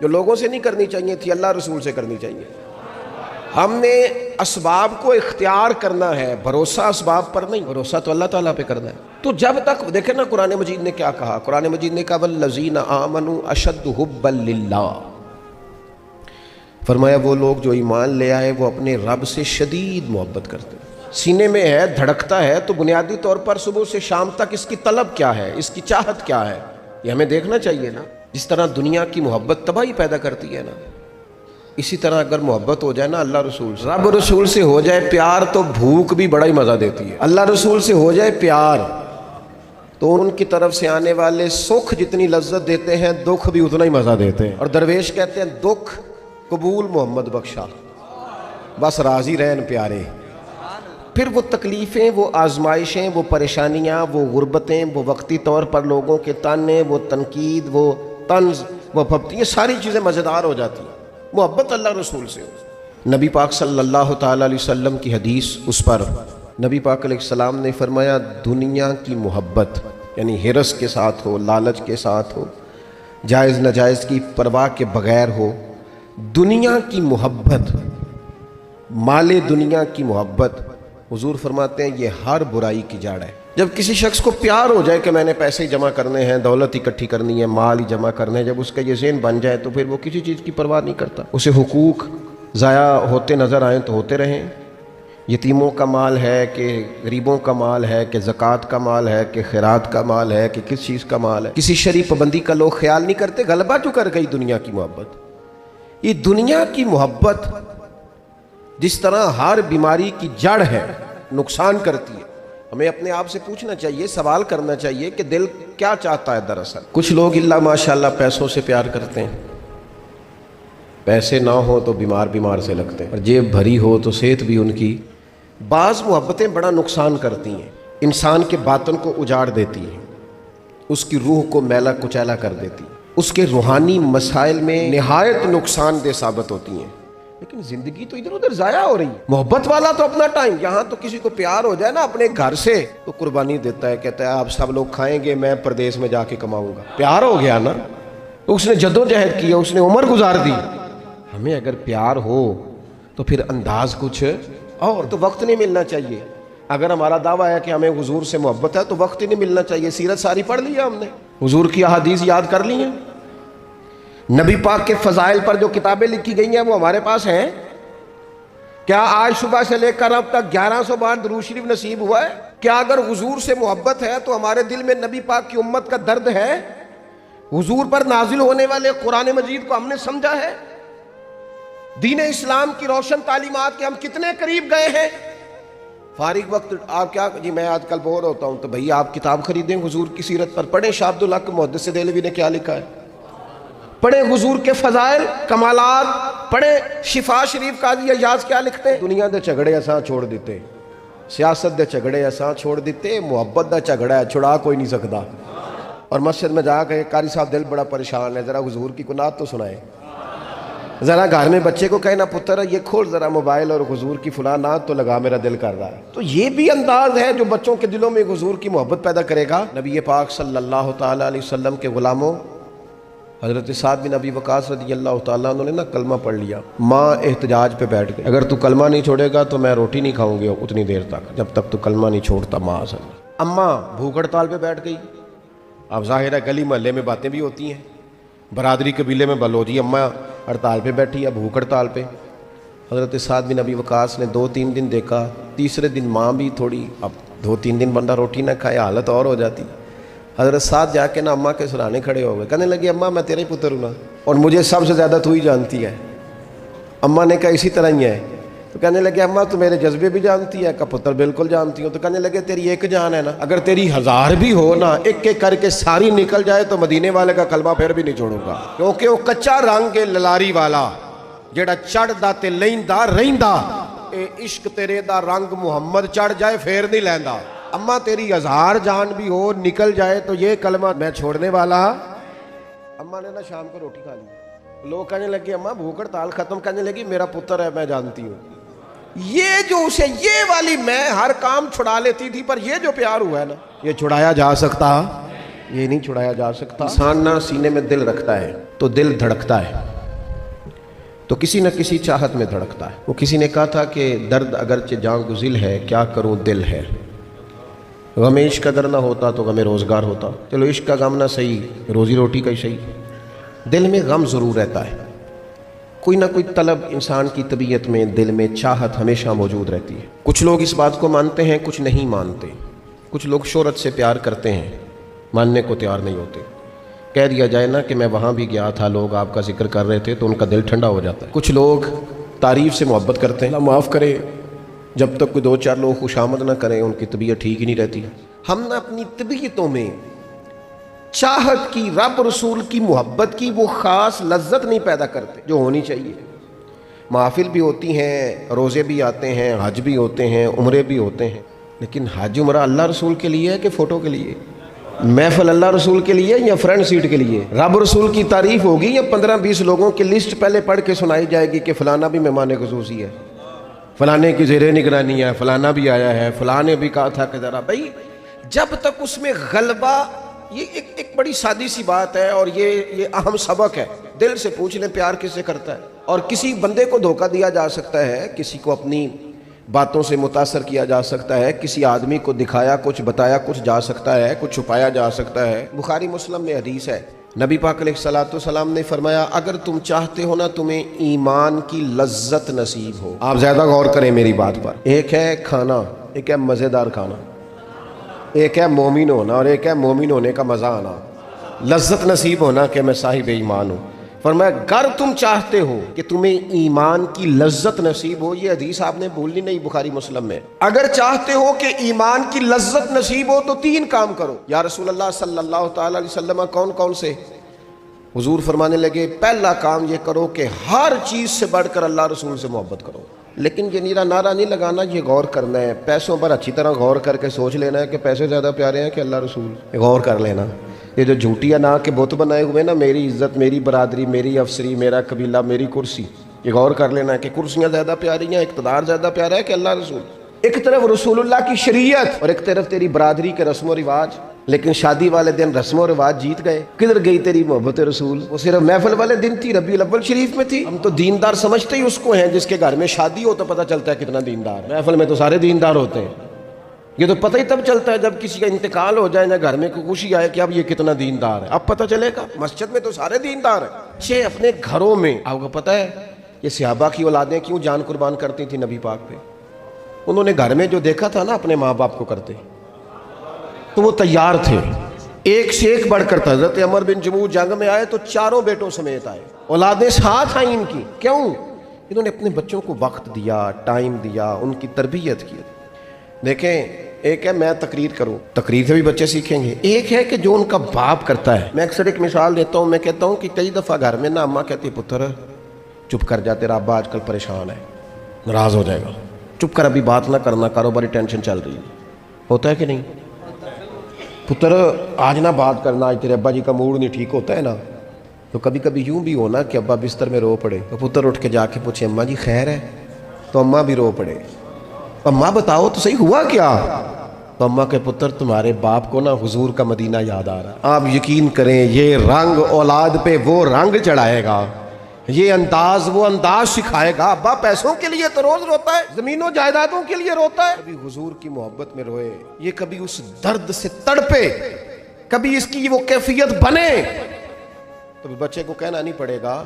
جو لوگوں سے نہیں کرنی چاہیے تھی، اللہ رسول سے کرنی چاہیے. ہم نے اسباب کو اختیار کرنا ہے، بھروسہ اسباب پر نہیں، بھروسہ تو اللہ تعالیٰ پہ کرنا ہے. تو جب تک دیکھیں نا قرآن مجید نے کیا کہا، قرآن مجید نے کہا والذین آمنوا اشد حبا للہ، فرمایا وہ لوگ جو ایمان لے آئے وہ اپنے رب سے شدید محبت کرتے ہیں. سینے میں ہے، دھڑکتا ہے، تو بنیادی طور پر صبح سے شام تک اس کی طلب کیا ہے، اس کی چاہت کیا ہے، یہ ہمیں دیکھنا چاہیے نا. جس طرح دنیا کی محبت تباہی پیدا کرتی ہے نا، اسی طرح اگر محبت ہو جائے نا اللہ رسول سے، رب رسول سے ہو جائے پیار، تو بھوک بھی بڑا ہی مزہ دیتی ہے. اللہ رسول سے ہو جائے پیار تو ان کی طرف سے آنے والے سکھ جتنی لذت دیتے ہیں، دکھ بھی اتنا ہی مزہ دیتے ہیں. اور درویش کہتے ہیں دکھ قبول محمد بخشا، بس راضی رہن پیارے. پھر وہ تکلیفیں، وہ آزمائشیں، وہ پریشانیاں، وہ غربتیں، وہ وقتی طور پر لوگوں کے تانے، وہ تنقید، وہ طنز، وہ پھپتی، یہ ساری چیزیں مزیدار ہو جاتی ہیں محبت اللہ رسول سے ہو. نبی پاک صلی اللہ تعالیٰ علیہ وسلم کی حدیث، اس پر نبی پاک علیہ السلام نے فرمایا دنیا کی محبت یعنی ہرس کے ساتھ ہو، لالچ کے ساتھ ہو، جائز ناجائز کی پرواہ کے بغیر ہو، دنیا کی محبت، مال دنیا کی محبت، حضور فرماتے ہیں یہ ہر برائی کی جڑ ہے. جب کسی شخص کو پیار ہو جائے کہ میں نے پیسے جمع کرنے ہیں، دولت اکٹھی کرنی ہے، مال ہی جمع کرنے ہیں، جب اس کا یہ ذہن بن جائے تو پھر وہ کسی چیز کی پرواہ نہیں کرتا. اسے حقوق ضائع ہوتے نظر آئیں تو ہوتے رہیں، یتیموں کا مال ہے کہ غریبوں کا مال ہے کہ زکوٰۃ کا مال ہے کہ خیرات کا مال ہے کہ کس چیز کا مال ہے، کسی شرعی پابندی کا لوگ خیال نہیں کرتے. غلبہ جو کر گئی دنیا کی محبت. یہ دنیا کی محبت جس طرح ہر بیماری کی جڑ ہے، نقصان کرتی ہے. ہمیں اپنے آپ سے پوچھنا چاہیے، سوال کرنا چاہیے کہ دل کیا چاہتا ہے دراصل. کچھ لوگ اللہ ماشاءاللہ پیسوں سے پیار کرتے ہیں، پیسے نہ ہو تو بیمار سے لگتے ہیں، اور جیب بھری ہو تو صحت بھی ان کی. بعض محبتیں بڑا نقصان کرتی ہیں، انسان کے باطن کو اجاڑ دیتی ہیں، اس کی روح کو میلا کچیلا کر دیتی ہیں، اس کے روحانی مسائل میں نہایت نقصان دہ ثابت ہوتی ہیں. لیکن زندگی تو ادھر ادھر ضائع ہو رہی ہے. محبت والا تو اپنا ٹائم، یہاں تو کسی کو پیار ہو جائے نا اپنے گھر سے تو قربانی دیتا ہے، کہتا ہے آپ سب لوگ کھائیں گے، میں پردیس میں جا کے کماؤں گا. پیار ہو گیا نا، تو اس نے جدوجہد کیا، اس نے عمر گزار دی. ہمیں اگر پیار ہو تو پھر انداز کچھ اور، تو وقت نہیں ملنا چاہیے. اگر ہمارا دعویٰ ہے کہ ہمیں حضور سے محبت ہے تو وقت ہی نہیں ملنا چاہیے. سیرت ساری پڑھ لی ہے ہم نے، حضور کی احادیث یاد کر لی ہیں، نبی پاک کے فضائل پر جو کتابیں لکھی گئی ہیں وہ ہمارے پاس ہیں. کیا آج صبح سے لے کر اب تک 1100 بار درود شریف نصیب ہوا ہے؟ کیا اگر حضور سے محبت ہے تو ہمارے دل میں نبی پاک کی امت کا درد ہے؟ حضور پر نازل ہونے والے قرآن مجید کو ہم نے سمجھا ہے؟ دین اسلام کی روشن تعلیمات کے ہم کتنے قریب گئے ہیں؟ فارغ وقت آپ کیا جی میں آج کل بور ہوتا ہوں، تو بھئی آپ کتاب خریدیں حضور کی سیرت پر، پڑھیں شاہ عبدالحق محدث دہلوی نے کیا لکھا ہے، پڑھیں حضور کے فضائل کمالات، پڑھیں شفا شریف قاضی ایاز کیا لکھتے ہیں. دنیا دے جھگڑے اساں چھوڑ دیتے، سیاست دے جھگڑے اساں چھوڑ دیتے، محبت دا جھگڑا ہے چھڑا کوئی نہیں سکتا. اور مسجد میں جا کے قاری صاحب دل بڑا پریشان ہے، ذرا حضور کی کنات تو سنائیں. ذرا گھر میں بچے کو کہنا پتر یہ کھول ذرا موبائل اور حضور کی فلاں نعت تو لگا، میرا دل کر رہا ہے. تو یہ بھی انداز ہے جو بچوں کے دلوں میں حضور کی محبت پیدا کرے گا. نبی پاک صلی اللہ تعالیٰ علیہ وسلم کے غلاموں حضرت سعد بن ابی وقاص رضی اللہ تعالیٰ انہوں نے نا کلمہ پڑھ لیا. ماں احتجاج پہ بیٹھ گئی، اگر تو کلمہ نہیں چھوڑے گا تو میں روٹی نہیں کھاؤں گی اتنی دیر تک جب تک تو کلمہ نہیں چھوڑتا. ماں اصل اماں بھوک ہڑتال پہ بیٹھ گئی. اب ظاہر ہے گلی محلے میں باتیں بھی ہوتی ہیں، برادری قبیلے میں بلو جی اماں ہڑتال پہ بیٹھی ہے، بھوک ہڑتال پہ. حضرت سعد بن ابی وقاص نے 2-3 دن دیکھا، تیسرے دن ماں بھی تھوڑی، اب 2-3 دن بندہ روٹی نہ کھائے حالت اور ہو جاتی. حضرت سعد جا کے نا اماں کے سرانے کھڑے ہو گئے، کہنے لگے اماں میں تیرے پتر ہوں نا، اور مجھے سب سے زیادہ تو ہی جانتی ہے. اماں نے کہا اسی طرح ہی ہے. تو کہنے لگے اماں تو میرے جذبے بھی جانتی ہے، کہ پتر بالکل جانتی ہوں. تو کہنے لگے تیری ایک جان ہے نا، اگر تیری 1000 بھی ہو نا، ایک ایک کر کے ساری نکل جائے تو مدینے والے کا کلمہ پھر بھی نہیں چھوڑوں گا، کیونکہ وہ کچا رنگ ہے للاری والا جڑا چڑھ دا تے لیندا رہندا، اے عشق تیرے دا رنگ محمد چڑھ جائے پھر نہیں لیندا. اماں تیری 1000 جان بھی ہو نکل جائے تو یہ کلمہ میں چھوڑنے والا. اماں نے نا شام کو روٹی کھا لی. لوگ کہنے لگے اماں بھوک ہڑتال ختم، کہنے لگی میرا پتر ہے میں جانتی ہوں. یہ جو اسے یہ والی میں ہر کام چھڑا لیتی تھی، پر یہ جو پیار ہوا ہے نا یہ چھڑایا جا سکتا. یہ نہیں چھڑایا جا سکتا۔ انسان نہ سینے میں دل رکھتا ہے تو دل دھڑکتا ہے، تو کسی نہ کسی چاہت میں دھڑکتا ہے۔ وہ کسی نے کہا تھا کہ درد اگرچہ جاں گزل ہے، کیا کروں دل ہے۔ غم عشق کا در نہ ہوتا تو غم روزگار ہوتا۔ چلو عشق کا غم نہ صحیح، روزی روٹی کا ہی صحیح، دل میں غم ضرور رہتا ہے۔ کوئی نہ کوئی طلب انسان کی طبیعت میں، دل میں چاہت ہمیشہ موجود رہتی ہے۔ کچھ لوگ اس بات کو مانتے ہیں، کچھ نہیں مانتے۔ کچھ لوگ شہرت سے پیار کرتے ہیں، ماننے کو تیار نہیں ہوتے۔ کہہ دیا جائے نا کہ میں وہاں بھی گیا تھا، لوگ آپ کا ذکر کر رہے تھے، تو ان کا دل ٹھنڈا ہو جاتا ہے۔ کچھ لوگ تعریف سے محبت کرتے ہیں، اللہ معاف کرے، جب تک کوئی دو چار لوگ خوشامد نہ کریں ان کی طبیعت ٹھیک ہی نہیں رہتی۔ ہم نہ اپنی طبیعتوں میں چاہت کی، رب رسول کی محبت کی وہ خاص لذت نہیں پیدا کرتے جو ہونی چاہیے۔ محافل بھی ہوتی ہیں، روزے بھی آتے ہیں، حج بھی ہوتے ہیں، عمرے بھی ہوتے ہیں، لیکن حج عمرہ اللہ رسول کے لیے ہے کہ فوٹو کے لیے؟ محفل اللہ رسول کے لیے یا فرنٹ سیٹ کے لیے؟ رب رسول کی تعریف ہوگی یا 15-20 لوگوں کی لسٹ پہلے پڑھ کے سنائی جائے گی کہ فلانا بھی مہمان خصوصی ہے، فلانے کی زیر نگرانی ہے، فلانا بھی آیا ہے، فلانے بھی کہا تھا کہ ذرا بھائی، جب تک اس میں غلبہ، یہ ایک بڑی سادی سی بات ہے اور یہ اہم سبق ہے۔ دل سے پوچھ لیں پیار کس سے کرتا ہے؟ اور کسی بندے کو دھوکہ دیا جا سکتا ہے، کسی کو اپنی باتوں سے متاثر کیا جا سکتا ہے، کسی آدمی کو دکھایا کچھ، بتایا کچھ جا سکتا ہے، کچھ چھپایا جا سکتا ہے۔ بخاری مسلم میں حدیث ہے، نبی پاک علیہ الصلوۃ والسلام نے فرمایا اگر تم چاہتے ہو نا تمہیں ایمان کی لذت نصیب ہو، آپ زیادہ غور کریں میری بات پر، ایک ہے کھانا، ایک ہے مزیدار کھانا، ایک ہے مومن ہونا اور ایک ہے مومن ہونے کا مزہ آنا، لذت نصیب ہونا کہ میں صاحب ایمان ہوں۔ فرمایا اگر تم چاہتے ہو کہ تمہیں ایمان کی لذت نصیب ہو، یہ حدیث آپ نے بھولنی نہیں، بخاری مسلم میں، اگر چاہتے ہو کہ ایمان کی لذت نصیب ہو تو 3 کام کرو۔ یا رسول اللہ صلی اللہ تعالی علیہ وسلم کون کون سے؟ حضور فرمانے لگے پہلا کام یہ کرو کہ ہر چیز سے بڑھ کر اللہ رسول سے محبت کرو۔ لیکن یہ نیرا نعرہ نہیں لگانا، یہ غور کرنا ہے، پیسوں پر اچھی طرح غور کر کے سوچ لینا ہے کہ پیسے زیادہ پیارے ہیں کہ اللہ رسول، غور کر لینا۔ یہ جو جھوٹی انا کے بت بنائے ہوئے نا، میری عزت، میری برادری، میری افسری، میرا قبیلہ، میری کرسی، یہ غور کر لینا ہے کہ کرسیاں زیادہ پیاری ہیں، اقتدار زیادہ پیارا ہے کہ اللہ رسول۔ ایک طرف رسول اللہ کی شریعت اور ایک طرف تیری برادری کے رسم و رواج، لیکن شادی والے دن رسم و رواج جیت گئے۔ کدھر گئی تیری محبت رسول؟ وہ صرف محفل والے دن تھی، ربیع الاول شریف میں تھی۔ ہم تو دیندار سمجھتے ہی اس کو ہیں جس کے گھر میں شادی ہو تو پتہ چلتا ہے کتنا دیندار ہے۔ محفل میں تو سارے دیندار ہوتے ہیں، یہ تو پتہ ہی تب چلتا ہے جب کسی کا انتقال ہو جائے، نہ گھر میں کوئی خوشی آئے کہ اب یہ کتنا دیندار ہے، اب پتہ چلے گا۔ مسجد میں تو سارے دیندار ہیں، اپنے گھروں میں آپ کو پتہ ہے یہ صحابہ کی اولادیں کیوں جان قربان کرتی تھی نبی پاک پہ؟ انہوں نے گھر میں جو دیکھا تھا نا اپنے ماں باپ کو کرتے، تو وہ تیار تھے، ایک سے ایک بڑھ کر تھا۔ حضرت عمر بن جموح جنگ میں آئے تو 4 بیٹوں سمیت آئے، اولادیں ساتھ آئیں ان کی۔ کیوں؟ انہوں نے اپنے بچوں کو وقت دیا، ٹائم دیا، ان کی تربیت کی۔ دیکھیں، ایک ہے میں تقریر کروں، تقریر سے بھی بچے سیکھیں گے، ایک ہے کہ جو ان کا باپ کرتا ہے۔ میں اکثر ایک مثال دیتا ہوں، میں کہتا ہوں کہ کئی دفعہ گھر میں نا اماں کہتی پتر چپ کر جا، تیرا ابا آج کل پریشان ہے، ناراض ہو جائے گا، چپ کر، ابھی بات نہ کرنا، کاروباری ٹینشن چل رہی ہے۔ ہوتا ہے کہ نہیں؟ پتر آج نہ بات کرنا، آج تیرے ابا جی کا موڈ نہیں ٹھیک ہوتا ہے نا۔ تو کبھی کبھی یوں بھی ہونا کہ ابا بستر میں رو پڑے تو پتر اٹھ کے جا کے پوچھے اماں جی خیر ہے، تو اماں بھی رو پڑے، اماں بتاؤ تو صحیح ہوا کیا؟ تو اماں کے پتر تمہارے باپ کو نا حضور کا مدینہ یاد آ رہا ہے۔ آپ یقین کریں یہ رنگ اولاد پہ وہ رنگ چڑھائے گا، یہ انداز وہ انداز سکھائے گا۔ ابا پیسوں کے لیے تو روز روتا ہے، زمینوں جائیدادوں کے لیے روتا ہے، کبھی حضور کی محبت میں روئے، یہ کبھی اس درد سے تڑپے، کبھی اس کی وہ کیفیت بنے، تو بچے کو کہنا نہیں پڑے گا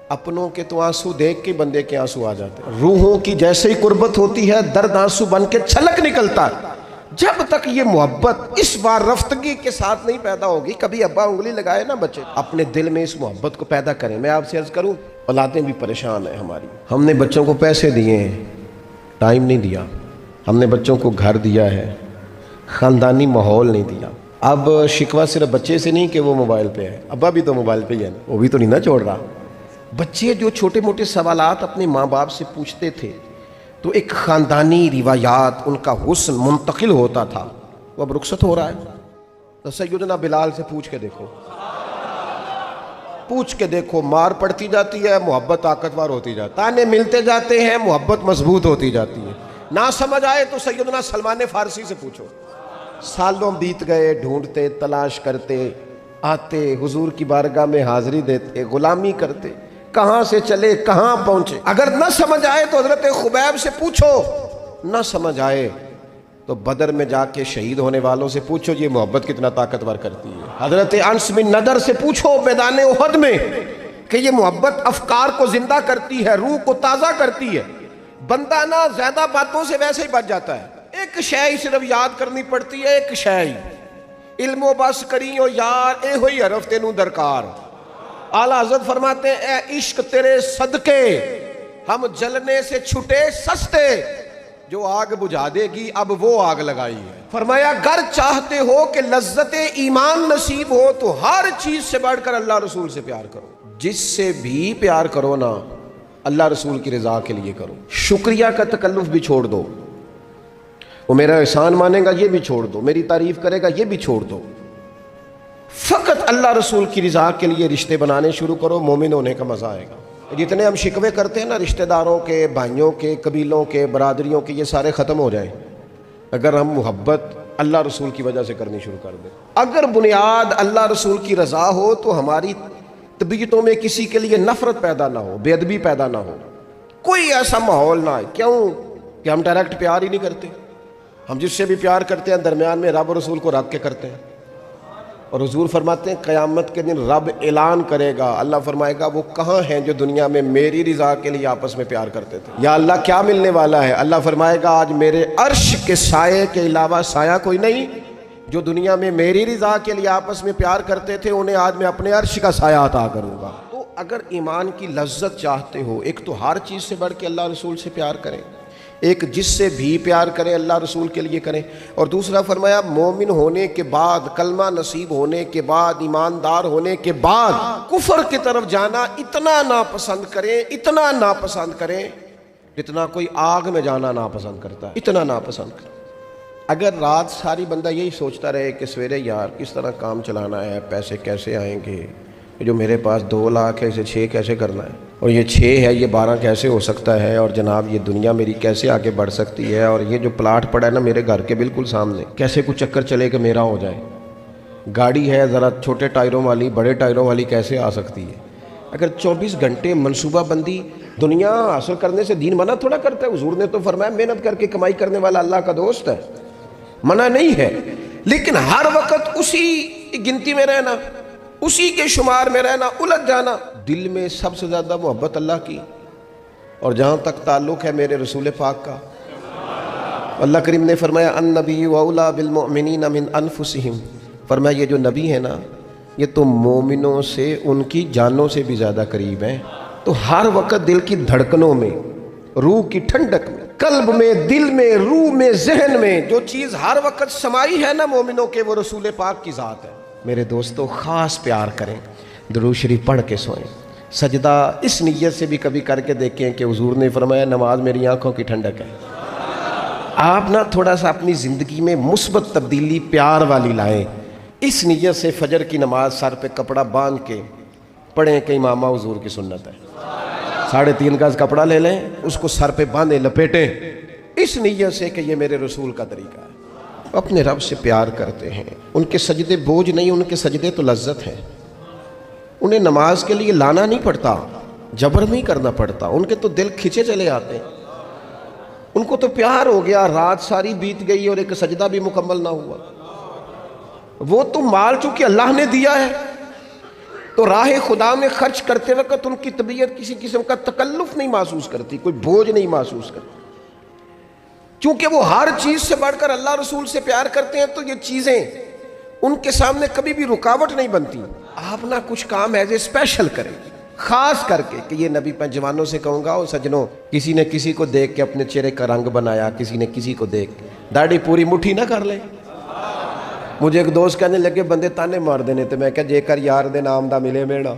اپنوں کے تو آنسو دیکھ کے بندے کے آنسو آ جاتے ہیں۔ روحوں کی جیسے ہی قربت ہوتی ہے درد آنسو بن کے چھلک نکلتا ہے۔ جب تک یہ محبت اس بار رفتگی کے ساتھ نہیں پیدا ہوگی، کبھی ابا انگلی لگائے نا بچے اپنے دل میں اس محبت کو پیدا کریں۔ میں آپ سے عرض کروں، اولادیں بھی پریشان ہیں ہماری، ہم نے بچوں کو پیسے دیے ہیں، ٹائم نہیں دیا، ہم نے بچوں کو گھر دیا ہے، خاندانی ماحول نہیں دیا۔ اب شکوہ صرف بچے سے نہیں کہ وہ موبائل پہ ہے، ابا بھی تو موبائل پہ ہی ہے، وہ بھی تو نہیں نہ چھوڑ رہا۔ بچے جو چھوٹے موٹے سوالات اپنے ماں باپ سے پوچھتے تھے تو ایک خاندانی روایات، ان کا حسن منتقل ہوتا تھا، وہ اب رخصت ہو رہا ہے۔ تو سیدنا بلال سے پوچھ کے دیکھو، مار پڑتی جاتی ہے، محبت طاقتور ہوتی جاتی ہے، تانے ملتے جاتے ہیں، محبت مضبوط ہوتی جاتی ہے۔ نہ سمجھ آئے تو سیدنا سلمان فارسی سے پوچھو، سالوں بیت گئے ڈھونڈتے تلاش کرتے آتے حضور کی بارگاہ میں حاضری دیتے غلامی کرتے کہاں سے چلے کہاں پہنچے. اگر نہ سمجھ آئے تو حضرت خبیب سے پوچھو, نہ سمجھ آئے تو بدر میں جا کے شہید ہونے والوں سے پوچھو یہ محبت کتنا طاقتور کرتی ہے. حضرت انس بن نضر سے پوچھو میدان احد میں کہ یہ محبت افکار کو زندہ کرتی ہے, روح کو تازہ کرتی ہے. بندہ نہ زیادہ باتوں سے ویسے ہی بچ جاتا ہے. ایک شے صرف یاد کرنی پڑتی ہے, ایک شے علم و بس کریو یار اے ہوئی حرف تینوں درکار. اعلیٰ حضرت فرماتے ہیں اے عشق تیرے صدقے ہم جلنے سے چھٹے سستے, جو آگ بجھا دے گی اب وہ آگ لگائی ہے. فرمایا گر چاہتے ہو کہ لذت ایمان نصیب ہو تو ہر چیز سے بڑھ کر اللہ رسول سے پیار کرو. جس سے بھی پیار کرو نا اللہ رسول کی رضا کے لیے کرو. شکریہ کا تکلف بھی چھوڑ دو, وہ میرا احسان مانے گا یہ بھی چھوڑ دو, میری تعریف کرے گا یہ بھی چھوڑ دو. فقط اللہ رسول کی رضا کے لیے رشتے بنانے شروع کرو, مومن ہونے کا مزہ آئے گا. جتنے ہم شکوے کرتے ہیں نا رشتہ داروں کے, بھائیوں کے, قبیلوں کے, برادریوں کے, یہ سارے ختم ہو جائیں اگر ہم محبت اللہ رسول کی وجہ سے کرنی شروع کر دیں. اگر بنیاد اللہ رسول کی رضا ہو تو ہماری طبیعتوں میں کسی کے لیے نفرت پیدا نہ ہو, بے ادبی پیدا نہ ہو, کوئی ایسا ماحول نہ آئے. کیوں کہ ہم ڈائریکٹ پیار ہی نہیں کرتے. ہم جس سے بھی پیار کرتے ہیں درمیان میں رب رسول کو رکھ کے کرتے ہیں. اور حضور فرماتے ہیں قیامت کے دن رب اعلان کرے گا, اللہ فرمائے گا وہ کہاں ہیں جو دنیا میں میری رضا کے لیے آپس میں پیار کرتے تھے. یا اللہ کیا ملنے والا ہے؟ اللہ فرمائے گا آج میرے عرش کے سائے کے علاوہ سایہ کوئی نہیں. جو دنیا میں میری رضا کے لیے آپس میں پیار کرتے تھے انہیں آج میں اپنے عرش کا سایہ عطا کروں گا. تو اگر ایمان کی لذت چاہتے ہو, ایک تو ہر چیز سے بڑھ کے اللہ رسول سے پیار کریں, ایک جس سے بھی پیار کریں اللہ رسول کے لیے کریں, اور دوسرا فرمایا مومن ہونے کے بعد, کلمہ نصیب ہونے کے بعد, ایماندار ہونے کے بعد کفر کی طرف جانا اتنا ناپسند کریں, اتنا ناپسند کریں جتنا کوئی آگ میں جانا ناپسند کرتا ہے, اتنا ناپسند کریں. اگر رات ساری بندہ یہی سوچتا رہے کہ سویرے یار کس طرح کام چلانا ہے, پیسے کیسے آئیں گے, جو میرے پاس 2 لاکھ ہے اسے 6 کیسے کرنا ہے, اور یہ 6 ہے یہ 12 کیسے ہو سکتا ہے, اور جناب یہ دنیا میری کیسے آگے بڑھ سکتی ہے, اور یہ جو پلاٹ پڑا ہے نا میرے گھر کے بالکل سامنے کیسے کچھ چکر چلے کہ میرا ہو جائے, گاڑی ہے ذرا چھوٹے ٹائروں والی بڑے ٹائروں والی کیسے آ سکتی ہے. اگر 24 گھنٹے منصوبہ بندی, دنیا حاصل کرنے سے دین منع تھوڑا کرتا ہے. حضور نے تو فرمایا محنت کر کے کمائی کرنے والا اللہ کا دوست ہے, منع نہیں ہے, لیکن ہر وقت اسی گنتی میں رہنا, اسی کے شمار میں رہنا, الجھ جانا. دل میں سب سے زیادہ محبت اللہ کی, اور جہاں تک تعلق ہے میرے رسول پاک کا, اللہ کریم نے فرمایا النبی اولی بالمؤمنین من انفسہم, فرمایا یہ جو نبی ہے نا یہ تو مومنوں سے ان کی جانوں سے بھی زیادہ قریب ہیں. تو ہر وقت دل کی دھڑکنوں میں, روح کی ٹھنڈک میں, قلب میں, دل میں, روح میں, ذہن میں جو چیز ہر وقت سمائی ہے نا مومنوں کے, وہ رسول پاک کی ذات ہے. میرے دوستو خاص پیار کریں, درود شریف پڑھ کے سوئیں, سجدہ اس نیت سے بھی کبھی کر کے دیکھیں کہ حضور نے فرمایا نماز میری آنکھوں کی ٹھنڈک ہے. آپ نا تھوڑا سا اپنی زندگی میں مثبت تبدیلی پیار والی لائیں. اس نیت سے فجر کی نماز سر پہ کپڑا باندھ کے پڑھیں کہ امامہ حضور کی سنت ہے. 3.5 گز کپڑا لے لیں, اس کو سر پہ باندھیں, لپیٹیں, اس نیت سے کہ یہ میرے رسول کا طریقہ ہے. اپنے رب سے پیار کرتے ہیں, ان کے سجدے بوجھ نہیں, ان کے سجدے تو لذت ہیں. انہیں نماز کے لیے لانا نہیں پڑتا, جبر نہیں کرنا پڑتا, ان کے تو دل کھچے چلے آتے ہیں. ان کو تو پیار ہو گیا, رات ساری بیت گئی اور ایک سجدہ بھی مکمل نہ ہوا. وہ تو مال چونکہ اللہ نے دیا ہے تو راہ خدا میں خرچ کرتے وقت ان کی طبیعت کسی قسم کا تکلف نہیں محسوس کرتی, کوئی بوجھ نہیں محسوس کرتی, چونکہ وہ ہر چیز سے بڑھ کر اللہ رسول سے پیار کرتے ہیں. تو یہ چیزیں ان کے سامنے کبھی بھی رکاوٹ نہیں بنتی. آپ نہ کچھ کام ایز اے اسپیشل کریں, خاص کر کے کہ یہ نبی پہ جوانوں سے کہوں گا, اور سجنوں کسی نے کسی کو دیکھ کے اپنے چہرے کا رنگ بنایا, کسی نے کسی کو دیکھ داڑھی پوری مٹھی نہ کر لے. مجھے ایک دوست کہنے لگے بندے تانے مار دینے, تو میں کہا جے کر یار دے نام دا ملے میڑا,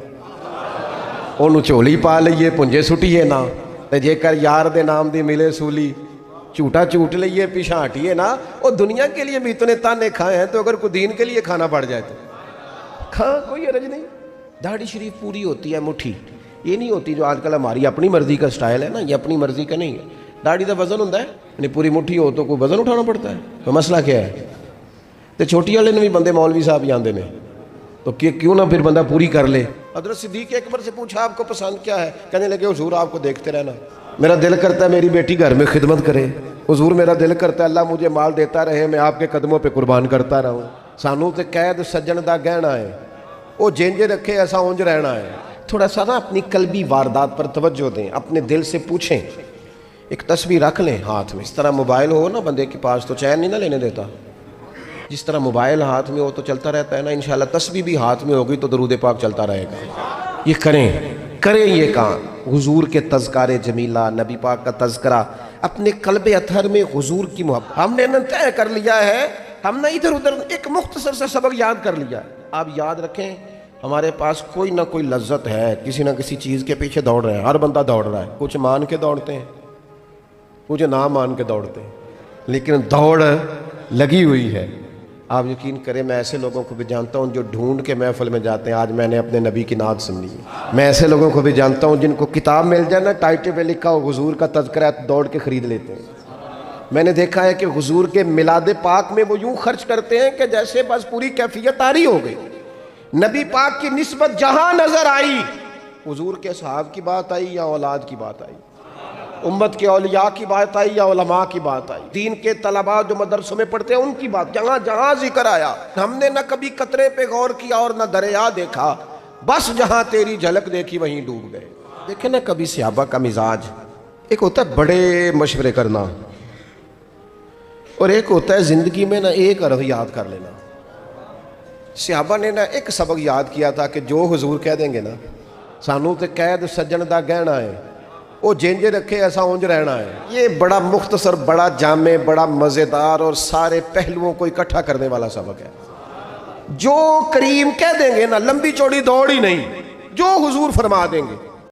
انہوں چولی پا لئیے پنجے سٹیے نا, تے جے کر یار دے نام دی ملے سولی جھوٹا چوٹ لئیے پیچھا ہٹیے نا. اور دنیا کے لیے بھی اتنے تانے کھائے ہیں, تو اگر کوئی دین کے لیے کھانا پڑ جائے تو کھا, کوئی حرج نہیں. داڑھی شریف پوری ہوتی ہے مٹھی, یہ نہیں ہوتی جو آج کل ہماری اپنی مرضی کا سٹائل ہے نا, یہ اپنی مرضی کا نہیں ہے. داڑھی دا وزن ہوتا ہے, یعنی پوری مٹھی ہو تو کوئی وزن اٹھانا پڑتا ہے, تو مسئلہ کیا ہے؟ تو چھوٹی والے نے بھی بندے مولوی صاحب ہی آندے نے، تو کیوں نہ پھر بندہ پوری کر لے۔ حضرت صدیق اکبر سے پوچھا آپ کو پسند کیا ہے؟ کہنے لگے حضور آپ کو دیکھتے رہنا، میرا دل کرتا ہے میری بیٹی گھر میں خدمت کرے، حضور میرا دل کرتا ہے اللہ مجھے مال دیتا رہے، میں آپ کے قدموں پہ قربان کرتا رہوں۔ سانو تے قید سجن دا گہنا ہے، وہ جنج رکھے ایسا اونج رہنا ہے۔ تھوڑا سا نا اپنی قلبی واردات پر توجہ دیں، اپنے دل سے پوچھیں، ایک تسبیح رکھ لیں ہاتھ میں۔ اس طرح موبائل ہو نا بندے کے پاس تو چین نہیں نہ لینے دیتا، جس طرح موبائل ہاتھ میں ہو تو چلتا رہتا ہے نا، انشاءاللہ تسبیح بھی ہاتھ میں ہوگی تو درود پاک چلتا رہے گا۔ یہ کریں یہ کام، حضور کے تذکار جمیلہ، نبی پاک کا تذکرہ، اپنے قلب اطہر میں حضور کی محبت۔ ہم نے طے کر لیا ہے، ہم نے ادھر ادھر ایک مختصر سا سبق یاد کر لیا ہے۔ آپ یاد رکھیں ہمارے پاس کوئی نہ کوئی لذت ہے، کسی نہ کسی چیز کے پیچھے دوڑ رہے ہیں، ہر بندہ دوڑ رہا ہے، کچھ مان کے دوڑتے ہیں، کچھ نہ مان کے دوڑتے ہیں، لیکن دوڑ لگی ہوئی ہے۔ آپ یقین کریں میں ایسے لوگوں کو بھی جانتا ہوں جو ڈھونڈ کے محفل میں جاتے ہیں، آج میں نے اپنے نبی کی نعت سننی ہے۔ میں ایسے لوگوں کو بھی جانتا ہوں جن کو کتاب مل جائے نا ٹائٹل پہ لکھا ہو حضور کا تذکرہ، دوڑ کے خرید لیتے ہیں۔ میں نے دیکھا ہے کہ حضور کے میلاد پاک میں وہ یوں خرچ کرتے ہیں کہ جیسے بس پوری کیفیت طاری ہو گئی۔ نبی پاک کی نسبت جہاں نظر آئی، حضور کے صحاب کی بات آئی یا اولاد کی بات آئی، امت کے اولیاء کی بات آئی یا علماء کی بات آئی، دین کے طلباء جو مدرسوں میں پڑھتے ہیں ان کی بات، جہاں جہاں ذکر آیا ہم نے نہ کبھی قطرے پہ غور کیا اور نہ دریا دیکھا، بس جہاں تیری جھلک دیکھی وہیں ڈوب گئے۔ دیکھیں نا کبھی صحابہ کا مزاج، ایک ہوتا ہے بڑے مشورے کرنا اور ایک ہوتا ہے زندگی میں نا ایک عرض یاد کر لینا۔ صحابہ نے نا ایک سبق یاد کیا تھا کہ جو حضور کہہ دیں گے نا سانو تے قید سجن دا گہنا ہے، وہ جنج رکھے ایسا اونج رہنا ہے۔ یہ بڑا مختصر، بڑا جامع، بڑا مزیدار اور سارے پہلوؤں کو اکٹھا کرنے والا سبق ہے۔ جو کریم کہہ دیں گے نا، لمبی چوڑی دوڑ ہی نہیں، جو حضور فرما دیں گے